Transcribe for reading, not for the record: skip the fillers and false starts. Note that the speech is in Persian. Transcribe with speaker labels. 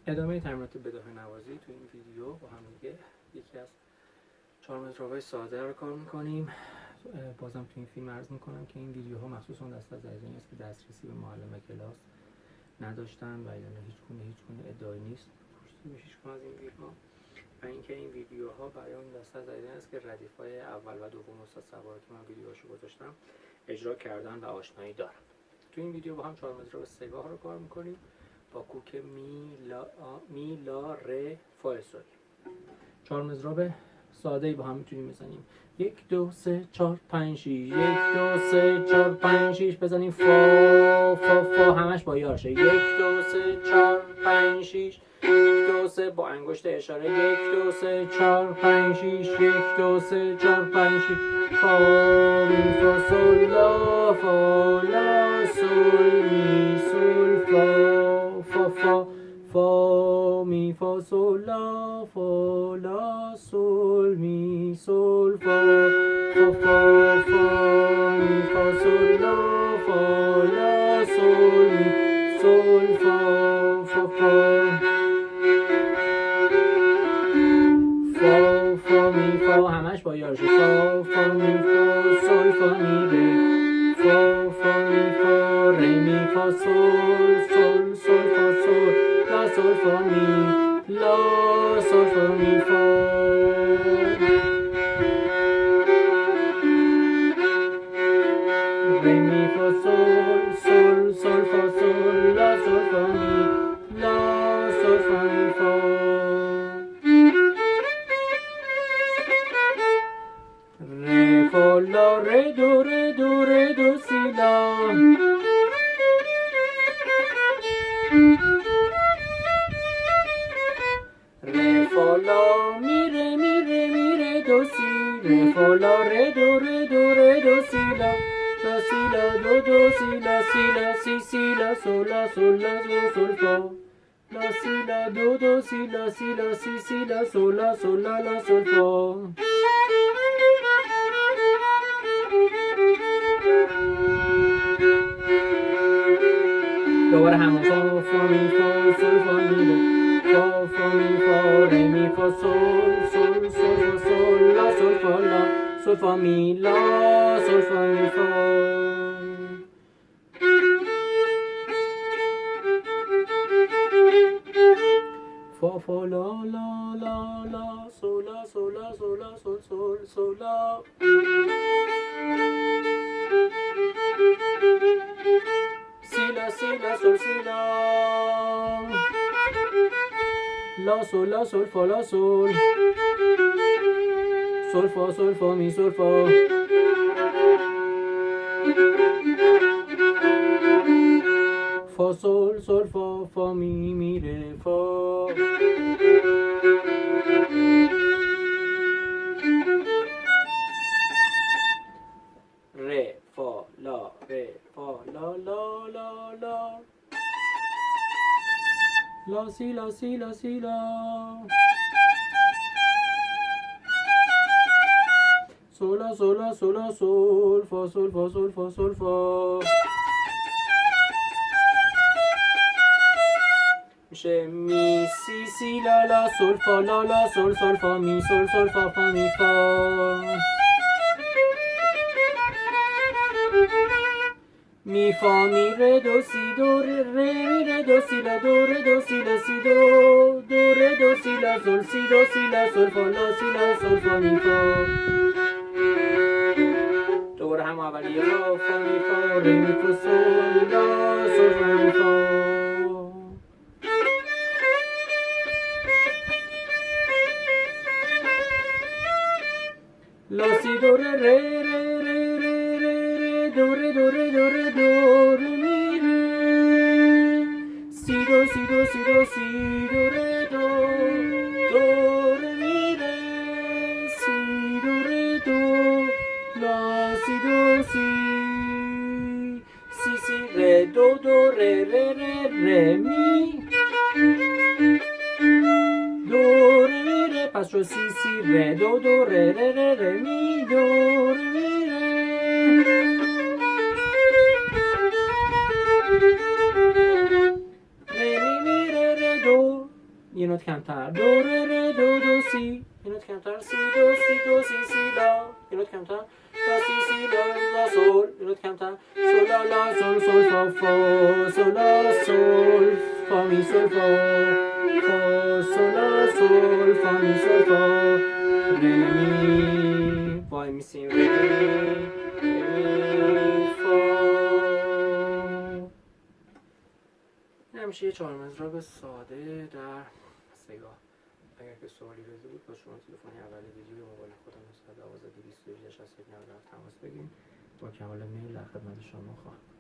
Speaker 1: ادامه تمرینات بداهه نوازی تو این ویدیو با هم دیگه یکی از 4 مترهای ساده رو کار میکنیم. بازم تو این فیلم عرض میکنم که این ویدیوها مخصوصا دست از عزیزانی است که دسترسی به معلم کلاس نداشتن و یعنی هیچ گونه ادعایی نیست پشتی به هیچ از این ویدیوها، و اینکه این ویدیوها برای اون دسته از عزیزانی است که ردیف‌های اول و دوم استاد سوار که من ویدیوهاشو گذاشتم اجرا کردن و آشنایی دارن. تو این ویدیو با هم 4 متر سگاه رو کار میکنیم با کوک می لا ره فا سل. 4 مضرب ساده ای با هم میتونیم بزنیم. 1 2 3 4 5 6 1 2 3 4 5 6 بزنیم فا فا فا همش با یارشه. 1 2 3 4 5 6 1 2 3 با انگشت اشاره 1 2 3 4 5 6 1 2 3 4 5 6 فا می فا سل لا فا لا سل می سل فا فا فا فا می فا سل لا فا لا سل می سل فا فا فا فا می فا سل لا فا لا سل می سل فا فا فا فا فا می فا همش با یارشه. فا فا می فا سل فا می ره فا فا می فا ره می فا سل سل سل فا سل لا سل فا می لا سل فا می فا ره می فا سل سل سل فا سل لا سل فا می لا سل فا می فا ره فا لا ره دو ره دو ره دو سی لا ره فا لا می ره دو سی ره فا لا ره دو ره دو ره دو سی لا لا سی لا دو دو سی لا سی لا سی سی لا سل لا سل لا سل فا لا سی لا دو دو سی لا سی لا سی سی لا سل لا سل لا لا سل فا. دوباره همون فا فا می فا سل فا می فا فا می فا ره می فا سل سل سل فا سل لا سل فا لا سل فا می لا سل فا می فا. فا فا لا لا لا لا سل لا سل لا سل لا سل سل سل لا سی لا سی لا سل سی لا لا سل فا لا سل سل فا می سل فا فا سل فا فا می ره فا. ره فا لا ره فا لا لا لا لا لا سی لا سی لا سی لا سل لا سل لا سل لا سل فا سل فا سل فا سل فا میشه می سی سی لا لا سل فا لا لا سل سل فا می سل سل فا فا می فا می فا می ره دو سی دو ره می ره دو سی لا دو ره دو سی لا سی دو دو ره دو سی لا سل سی دو سی لا سل فا لا سی لا سل فا می فا. دوباره هم اولیه فا فا می فا ره می فا سل لا سل فا می فا. لا سی دو ره ره ره ره ره ره دو ره دو ره دو ره دو ره می ره سی دو سی دو سی دو سی دو ره دو دو ره می ره سی دو ره دو لا سی دو سی سی سی ره دو دو ره ره ره ره می دو ره می ره پس شد سی سی ره دو دو ره ره ره ره می دو ره می ره ره می می ره ره دو یه نوت کمتر، دو ره ره دو دو سی، یه نوت کمتر، سی دو سی دو سی سی لا، یه نوت کمتر، لا سی سی لا لا سول، یه نوت کمتر، سول لا لا سول سول فا فا، سول لا سول فا می سول فا، فا سول لا سول فا می سول فا، ره می وای می سی ره می فا. همیشه یه چهارمزراب ساده در سگاه. اگر که سوالی رسیده بود با شما تلفنی اول ویدیو موبایل خودم 12 222 61 97 تماس بگیرید. با کمال میل در خدمت شما خواهم.